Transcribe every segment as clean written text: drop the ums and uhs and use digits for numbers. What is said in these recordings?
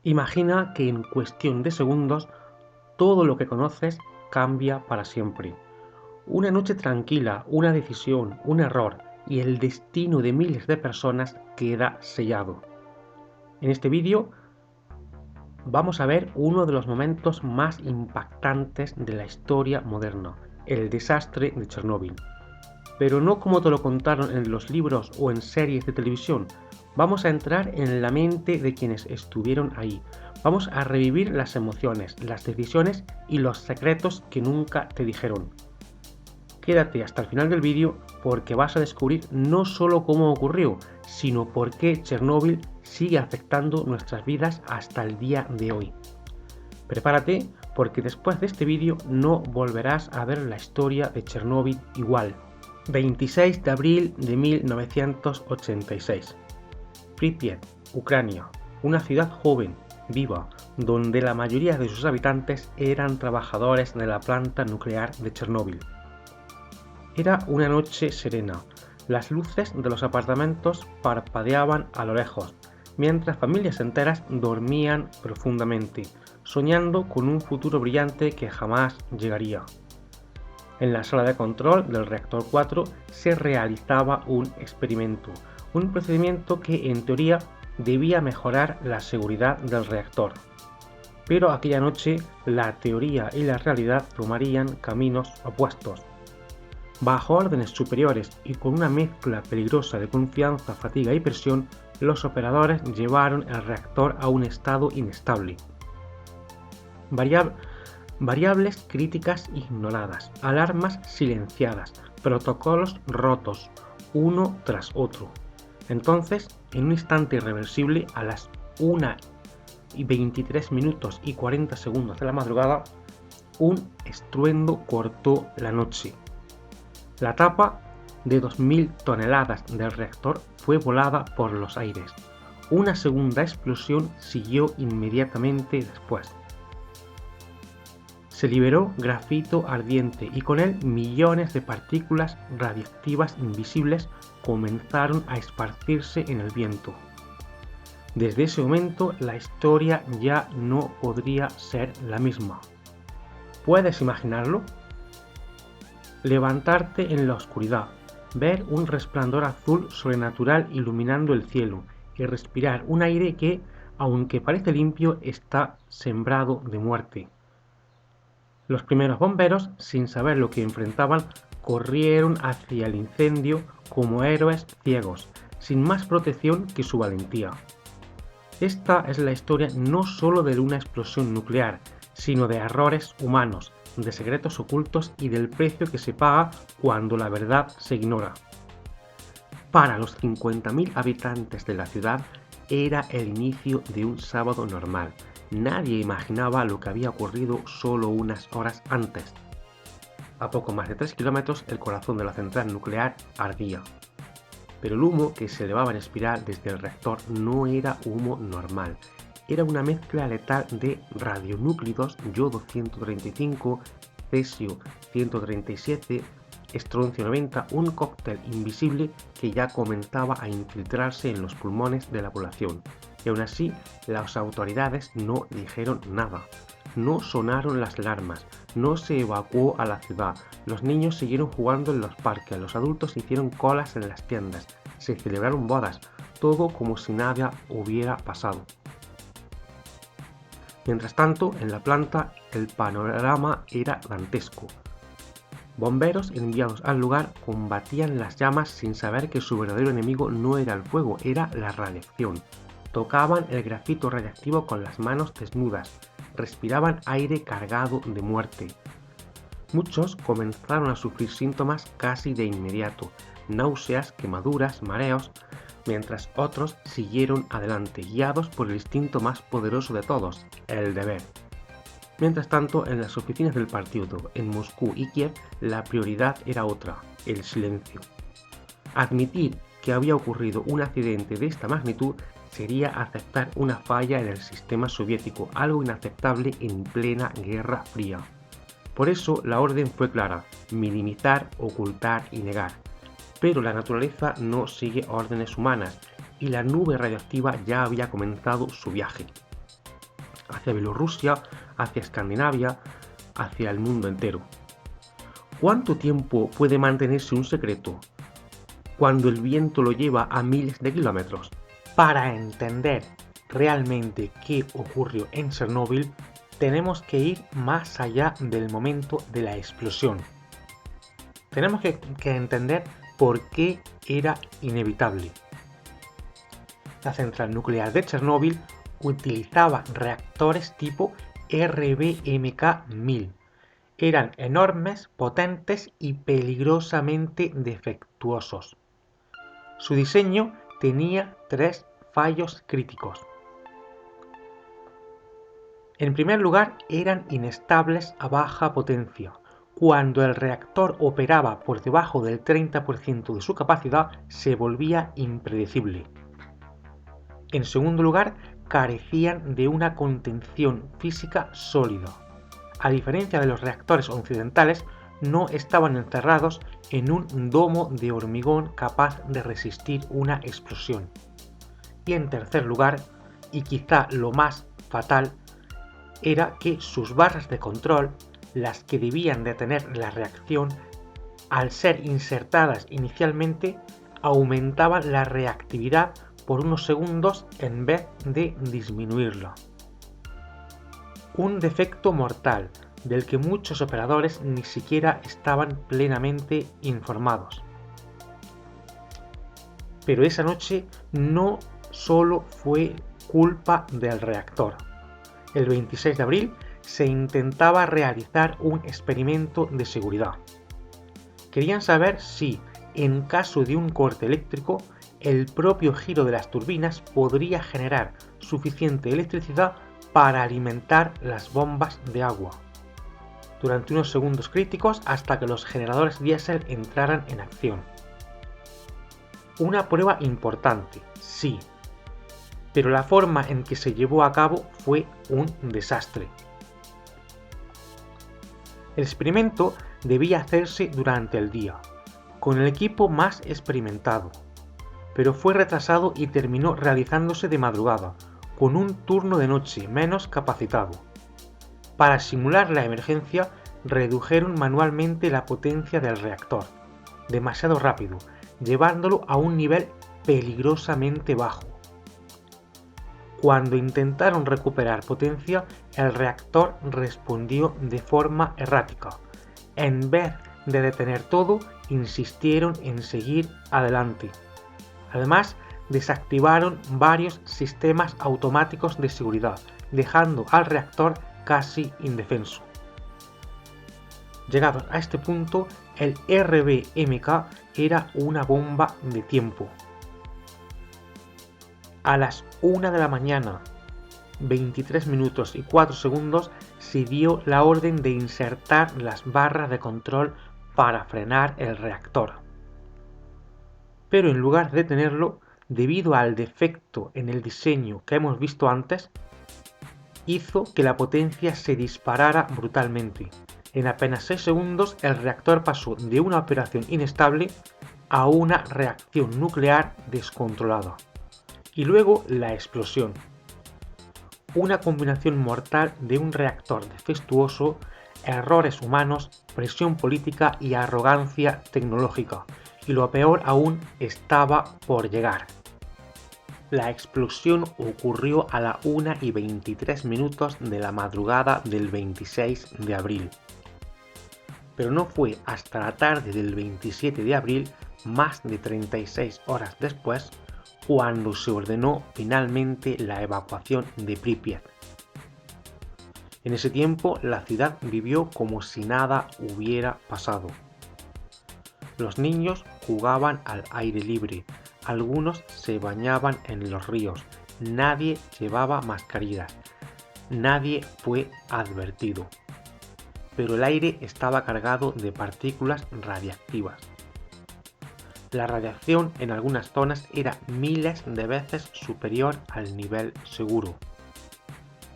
Imagina que en cuestión de segundos todo lo que conoces cambia para siempre. Una noche tranquila, una decisión, un error y el destino de miles de personas queda sellado. En este vídeo vamos a ver uno de los momentos más impactantes de la historia moderna, el desastre de Chernóbil. Pero no como te lo contaron en los libros o en series de televisión. Vamos a entrar en la mente de quienes estuvieron ahí. Vamos a revivir las emociones, las decisiones y los secretos que nunca te dijeron. Quédate hasta el final del vídeo porque vas a descubrir no solo cómo ocurrió, sino por qué Chernóbil sigue afectando nuestras vidas hasta el día de hoy. Prepárate porque después de este vídeo no volverás a ver la historia de Chernóbil igual. 26 de abril de 1986. Pripyat, Ucrania, una ciudad joven, viva, donde la mayoría de sus habitantes eran trabajadores de la planta nuclear de Chernóbil. Era una noche serena. Las luces de los apartamentos parpadeaban a lo lejos, mientras familias enteras dormían profundamente, soñando con un futuro brillante que jamás llegaría. En la sala de control del reactor 4 se realizaba un experimento, un procedimiento que en teoría debía mejorar la seguridad del reactor. Pero aquella noche la teoría y la realidad tomarían caminos opuestos. Bajo órdenes superiores y con una mezcla peligrosa de confianza, fatiga y presión, los operadores llevaron el reactor a un estado inestable. Variables críticas ignoradas, alarmas silenciadas, protocolos rotos, uno tras otro. Entonces, en un instante irreversible, a las 1:23 y 40 segundos de la madrugada, un estruendo cortó la noche. La tapa de 2000 toneladas del reactor fue volada por los aires. Una segunda explosión siguió inmediatamente después. Se liberó grafito ardiente y con él millones de partículas radiactivas invisibles comenzaron a esparcirse en el viento. Desde ese momento la historia ya no podría ser la misma. ¿Puedes imaginarlo? Levantarte en la oscuridad, ver un resplandor azul sobrenatural iluminando el cielo y respirar un aire que, aunque parece limpio, está sembrado de muerte. Los primeros bomberos, sin saber lo que enfrentaban, corrieron hacia el incendio como héroes ciegos, sin más protección que su valentía. Esta es la historia no solo de una explosión nuclear, sino de errores humanos, de secretos ocultos y del precio que se paga cuando la verdad se ignora. Para los 50.000 habitantes de la ciudad era el inicio de un sábado normal. Nadie imaginaba lo que había ocurrido solo unas horas antes. A poco más de 3 kilómetros el corazón de la central nuclear ardía. Pero el humo que se elevaba en espiral desde el reactor no era humo normal. Era una mezcla letal de radionúclidos, yodo 135, cesio 137, estroncio 90, un cóctel invisible que ya comenzaba a infiltrarse en los pulmones de la población. Y aún así, las autoridades no dijeron nada. No sonaron las alarmas, no se evacuó a la ciudad, los niños siguieron jugando en los parques, los adultos hicieron colas en las tiendas, se celebraron bodas, todo como si nada hubiera pasado. Mientras tanto, en la planta el panorama era dantesco. Bomberos enviados al lugar combatían las llamas sin saber que su verdadero enemigo no era el fuego, era la radiación. Tocaban el grafito radiactivo con las manos desnudas, respiraban aire cargado de muerte. Muchos comenzaron a sufrir síntomas casi de inmediato, náuseas, quemaduras, mareos, mientras otros siguieron adelante, guiados por el instinto más poderoso de todos, el deber. Mientras tanto, en las oficinas del partido en Moscú y Kiev, la prioridad era otra, el silencio. Admitir que había ocurrido un accidente de esta magnitud sería aceptar una falla en el sistema soviético, algo inaceptable en plena Guerra Fría. Por eso la orden fue clara, minimizar, ocultar y negar. Pero la naturaleza no sigue órdenes humanas y la nube radioactiva ya había comenzado su viaje. hacia Bielorrusia, hacia Escandinavia, hacia el mundo entero. ¿Cuánto tiempo puede mantenerse un secreto cuando el viento lo lleva a miles de kilómetros? Para entender realmente qué ocurrió en Chernóbil, tenemos que ir más allá del momento de la explosión. Tenemos que entender por qué era inevitable. La central nuclear de Chernóbil utilizaba reactores tipo RBMK-1000. Eran enormes, potentes y peligrosamente defectuosos. Su diseño tenía 3 fallos críticos. En primer lugar, eran inestables a baja potencia. Cuando el reactor operaba por debajo del 30% de su capacidad, se volvía impredecible. En segundo lugar, carecían de una contención física sólida. A diferencia de los reactores occidentales, no estaban encerrados en un domo de hormigón capaz de resistir una explosión. Y en tercer lugar, y quizá lo más fatal, era que sus barras de control, las que debían detener la reacción, al ser insertadas inicialmente, aumentaban la reactividad por unos segundos en vez de disminuirla. Un defecto mortal del que muchos operadores ni siquiera estaban plenamente informados. Pero esa noche no solo fue culpa del reactor. El 26 de abril se intentaba realizar un experimento de seguridad. Querían saber si, en caso de un corte eléctrico, el propio giro de las turbinas podría generar suficiente electricidad para alimentar las bombas de agua durante unos segundos críticos hasta que los generadores diésel entraran en acción. Una prueba importante, sí, pero la forma en que se llevó a cabo fue un desastre. El experimento debía hacerse durante el día, con el equipo más experimentado, pero fue retrasado y terminó realizándose de madrugada, con un turno de noche menos capacitado. Para simular la emergencia, redujeron manualmente la potencia del reactor, demasiado rápido, llevándolo a un nivel peligrosamente bajo. Cuando intentaron recuperar potencia, el reactor respondió de forma errática. En vez de detener todo, insistieron en seguir adelante. Además, desactivaron varios sistemas automáticos de seguridad, dejando al reactor casi indefenso. Llegados a este punto, el RBMK era una bomba de tiempo. A las 1 de la mañana, 23 minutos y 4 segundos, se dio la orden de insertar las barras de control para frenar el reactor. Pero en lugar de detenerlo, debido al defecto en el diseño que hemos visto antes, hizo que la potencia se disparara brutalmente. En apenas 6 segundos el reactor pasó de una operación inestable a una reacción nuclear descontrolada. Y luego la explosión. Una combinación mortal de un reactor defectuoso, errores humanos, presión política y arrogancia tecnológica. Y lo peor aún estaba por llegar. La explosión ocurrió a la 1:23 minutos de la madrugada del 26 de abril. Pero no fue hasta la tarde del 27 de abril, más de 36 horas después, cuando se ordenó finalmente la evacuación de Pripyat. En ese tiempo, la ciudad vivió como si nada hubiera pasado. Los niños jugaban al aire libre, algunos se bañaban en los ríos, nadie llevaba mascarillas, nadie fue advertido. Pero el aire estaba cargado de partículas radiactivas. La radiación en algunas zonas era miles de veces superior al nivel seguro.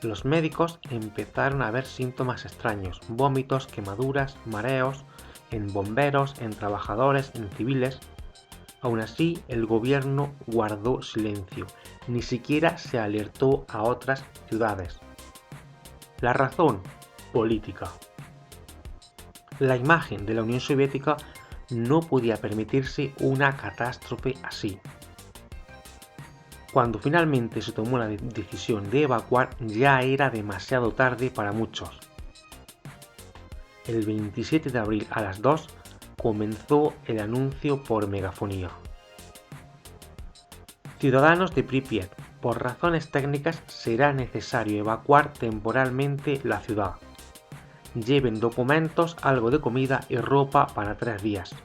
Los médicos empezaron a ver síntomas extraños, vómitos, quemaduras, mareos, en bomberos, en trabajadores, en civiles. Aún así, el gobierno guardó silencio, ni siquiera se alertó a otras ciudades. La razón, política. La imagen de la Unión Soviética no podía permitirse una catástrofe así. Cuando finalmente se tomó la decisión de evacuar, ya era demasiado tarde para muchos. El 27 de abril a las 2 comenzó el anuncio por megafonía. Ciudadanos de Pripyat, por razones técnicas será necesario evacuar temporalmente la ciudad. Lleven documentos, algo de comida y ropa para 3 días.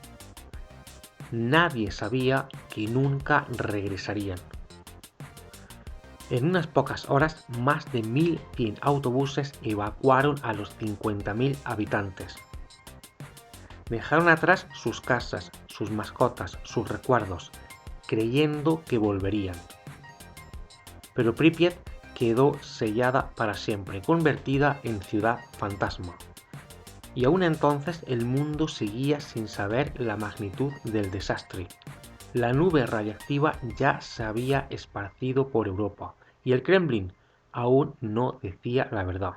Nadie sabía que nunca regresarían. En unas pocas horas, más de 1.100 autobuses evacuaron a los 50.000 habitantes. Dejaron atrás sus casas, sus mascotas, sus recuerdos, creyendo que volverían. Pero Pripyat quedó sellada para siempre, convertida en ciudad fantasma. Y aún entonces el mundo seguía sin saber la magnitud del desastre. La nube radiactiva ya se había esparcido por Europa y el Kremlin aún no decía la verdad.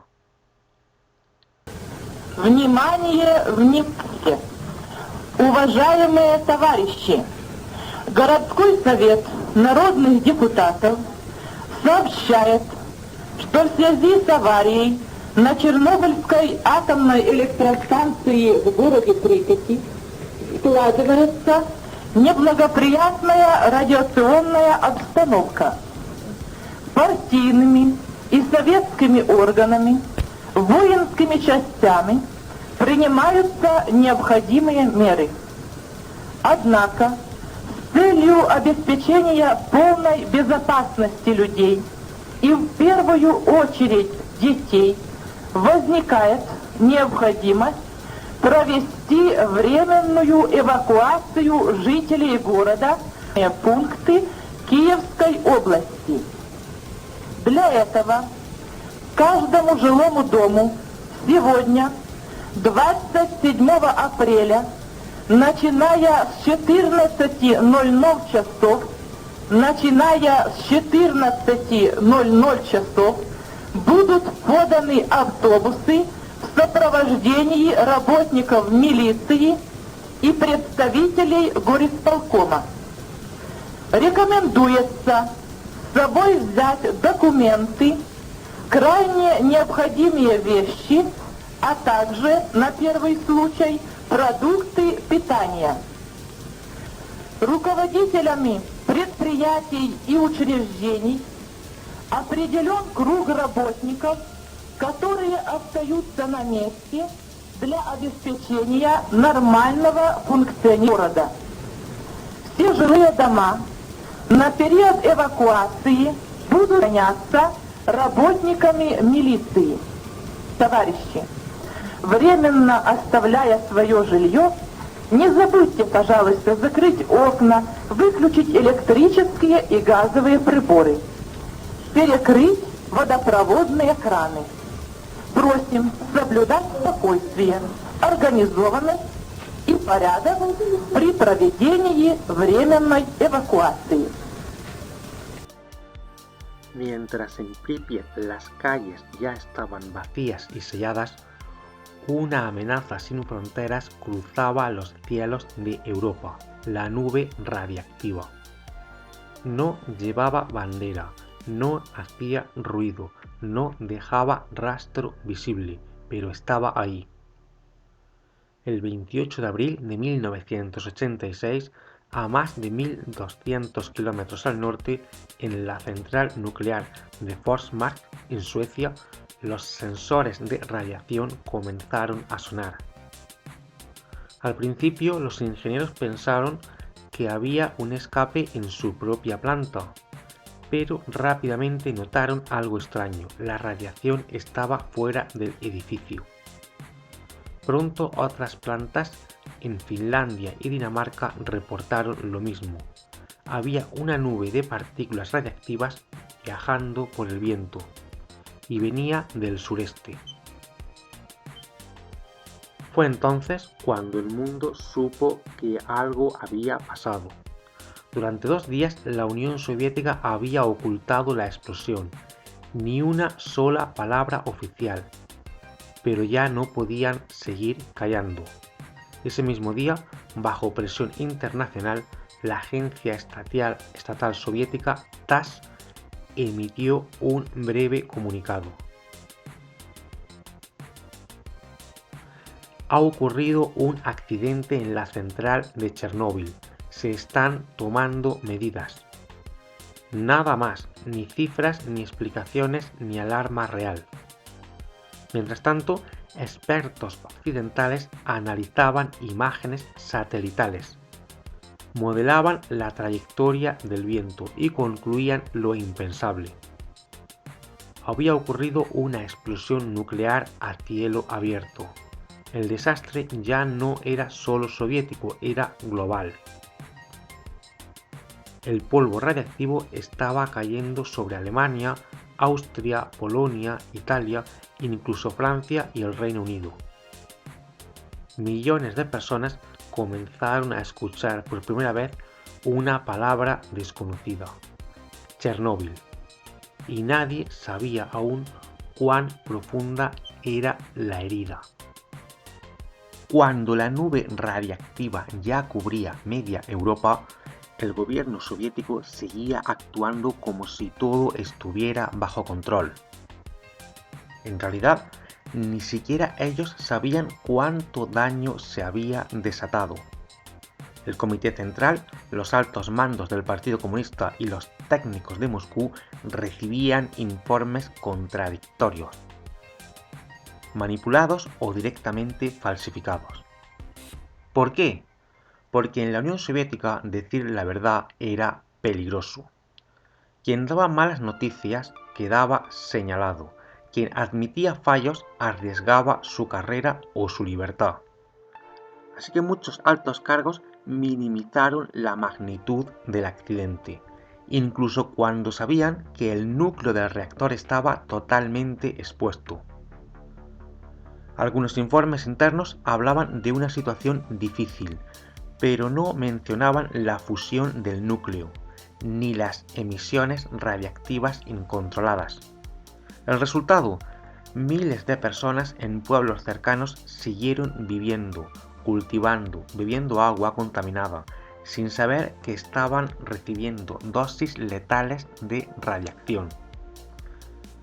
Внимание, внимание! Уважаемые товарищи! Городской совет народных депутатов сообщает, что в связи с аварией на Чернобыльской атомной электростанции в городе Припяти складывается неблагоприятная радиационная обстановка. Партийными и советскими органами, воинскими частями принимаются необходимые меры. Однако, с целью обеспечения полной безопасности людей и в первую очередь детей возникает необходимость провести временную эвакуацию жителей города в пункты Киевской области. Для этого каждому жилому дому сегодня, 27 апреля, начиная с 14:00 часов, будут поданы автобусы в сопровождении работников милиции и представителей горисполкома. Рекомендуется с собой взять документы, крайне необходимые вещи, а также, на первый случай, продукты питания. Руководителями предприятий и учреждений определен круг работников, которые остаются на месте для обеспечения нормального функционирования города. Все жилые дома на период эвакуации будут охраняться работниками милиции. Товарищи, временно оставляя свое жилье, не забудьте, пожалуйста, закрыть окна, выключить электрические и газовые приборы, перекрыть водопроводные краны. Просим соблюдать спокойствие, организованность и порядок при проведении временной эвакуации. Mientras en Pripyat las calles ya estaban vacías y selladas, una amenaza sin fronteras cruzaba los cielos de Europa, la nube radiactiva. No llevaba bandera, no hacía ruido, no dejaba rastro visible, pero estaba ahí. El 28 de abril de 1986, a más de 1.200 kilómetros al norte, en la central nuclear de Forsmark, en Suecia, los sensores de radiación comenzaron a sonar. Al principio, los ingenieros pensaron que había un escape en su propia planta, pero rápidamente notaron algo extraño: la radiación estaba fuera del edificio. Pronto otras plantas en Finlandia y Dinamarca reportaron lo mismo. Había una nube de partículas radiactivas viajando por el viento y venía del sureste. Fue entonces cuando el mundo supo que algo había pasado. Durante 2 días la Unión Soviética había ocultado la explosión ni una sola palabra oficial, pero ya no podían seguir callando. Ese mismo día, bajo presión internacional, la agencia estatal soviética TASS emitió un breve comunicado. Ha ocurrido un accidente en la central de Chernóbil. Se están tomando medidas. Nada más, ni cifras, ni explicaciones, ni alarma real. Mientras tanto, expertos occidentales analizaban imágenes satelitales, modelaban la trayectoria del viento y concluían lo impensable. Había ocurrido una explosión nuclear a cielo abierto. El desastre ya no era solo soviético, era global. El polvo radiactivo estaba cayendo sobre Alemania, Austria, Polonia, Italia, incluso Francia y el Reino Unido. Millones de personas comenzaron a escuchar por primera vez una palabra desconocida: Chernóbil, y nadie sabía aún cuán profunda era la herida. Cuando la nube radiactiva ya cubría media Europa, el gobierno soviético seguía actuando como si todo estuviera bajo control. En realidad, ni siquiera ellos sabían cuánto daño se había desatado. El Comité Central, los altos mandos del Partido Comunista y los técnicos de Moscú recibían informes contradictorios, manipulados o directamente falsificados. ¿Por qué? Porque en la Unión Soviética decir la verdad era peligroso. Quien daba malas noticias quedaba señalado. Quien admitía fallos arriesgaba su carrera o su libertad. Así que muchos altos cargos minimizaron la magnitud del accidente, incluso cuando sabían que el núcleo del reactor estaba totalmente expuesto. Algunos informes internos hablaban de una situación difícil, pero no mencionaban la fusión del núcleo, ni las emisiones radiactivas incontroladas. El resultado: miles de personas en pueblos cercanos siguieron viviendo, cultivando, bebiendo agua contaminada, sin saber que estaban recibiendo dosis letales de radiación.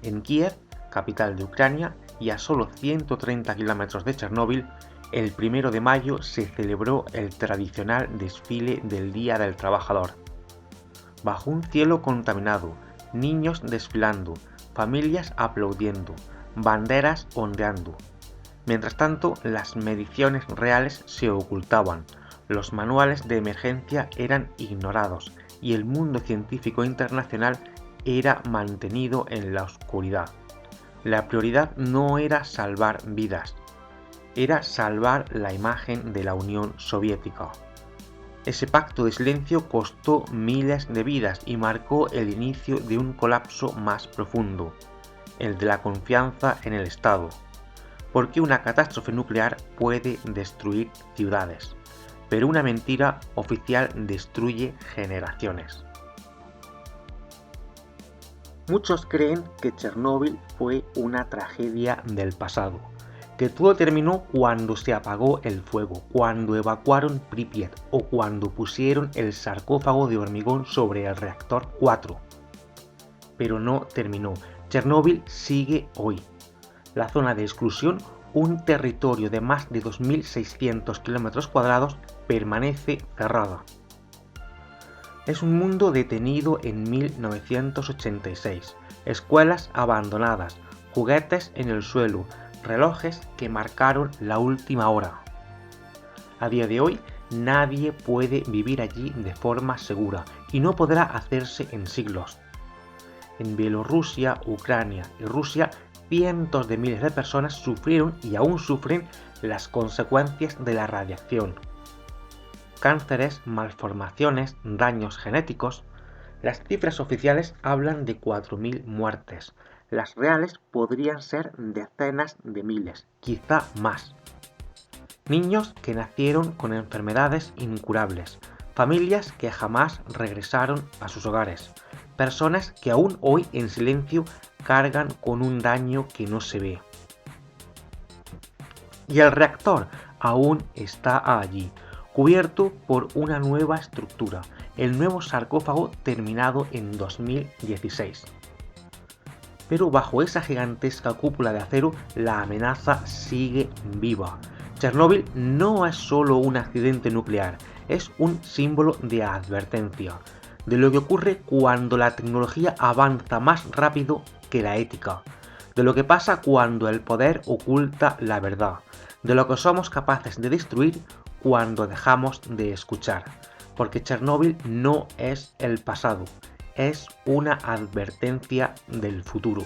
En Kiev, capital de Ucrania, y a solo 130 kilómetros de Chernóbil, el 1 de mayo se celebró el tradicional desfile del Día del Trabajador. Bajo un cielo contaminado, niños desfilando, familias aplaudiendo, banderas ondeando. Mientras tanto, las mediciones reales se ocultaban, los manuales de emergencia eran ignorados y el mundo científico internacional era mantenido en la oscuridad. La prioridad no era salvar vidas, era salvar la imagen de la Unión Soviética. Ese pacto de silencio costó miles de vidas y marcó el inicio de un colapso más profundo, el de la confianza en el Estado. Porque una catástrofe nuclear puede destruir ciudades, pero una mentira oficial destruye generaciones. Muchos creen que Chernóbil fue una tragedia del pasado, que todo terminó cuando se apagó el fuego, cuando evacuaron Pripyat o cuando pusieron el sarcófago de hormigón sobre el reactor 4. Pero no terminó. Chernóbil sigue hoy. La zona de exclusión, un territorio de más de 2.600 km², permanece cerrada. Es un mundo detenido en 1986, escuelas abandonadas, juguetes en el suelo, relojes que marcaron la última hora. A día de hoy, nadie puede vivir allí de forma segura y no podrá hacerse en siglos. En Bielorrusia, Ucrania y Rusia, cientos de miles de personas sufrieron y aún sufren las consecuencias de la radiación. Cánceres, malformaciones, daños genéticos. Las cifras oficiales hablan de 4.000 muertes. Las reales podrían ser decenas de miles, quizá más. Niños que nacieron con enfermedades incurables, familias que jamás regresaron a sus hogares, personas que aún hoy en silencio cargan con un daño que no se ve. Y el reactor aún está allí, cubierto por una nueva estructura, el nuevo sarcófago terminado en 2016. Pero bajo esa gigantesca cúpula de acero, la amenaza sigue viva. Chernóbil no es solo un accidente nuclear, es un símbolo de advertencia, de lo que ocurre cuando la tecnología avanza más rápido que la ética, de lo que pasa cuando el poder oculta la verdad, de lo que somos capaces de destruir cuando dejamos de escuchar, porque Chernóbil no es el pasado, es una advertencia del futuro.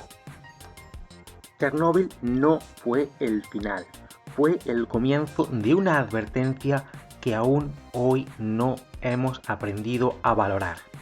Chernóbil no fue el final, fue el comienzo de una advertencia que aún hoy no hemos aprendido a valorar.